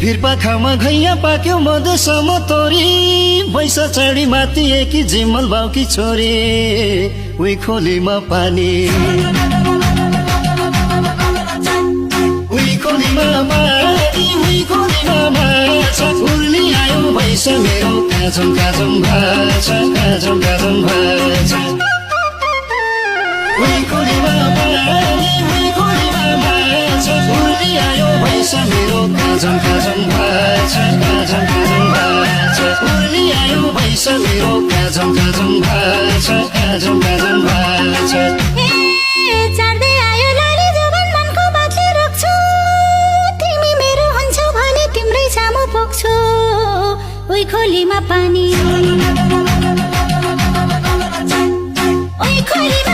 भिरपाखामा घैया पाक्यो मधुसम्म तोरी पैसा चढी माथि एकी जिमल बाउकी छोरी उही खोलीमा पानी उही खोलीमा पानी उही खोलीमा माछा उर्ली आयो पैसा मेरो काजम काजम भाषा काजम काजम भाषा उही खोलीमा पानी उही खोलीमा माछा उर्ली आयो पैसा मेरो काजम काजम भाषा काजम काजम भाषा उर्ली आयो पैसा मेरो काजम काजम भाषा काजम काजम भाषा चढ्दै आयो लाली जवान मनको बाटले रोक्छु तिमी मेरो हुन्छौ भने तिम्रै सामु पुग्छु उही खोलीमा पानी उही खोलीमा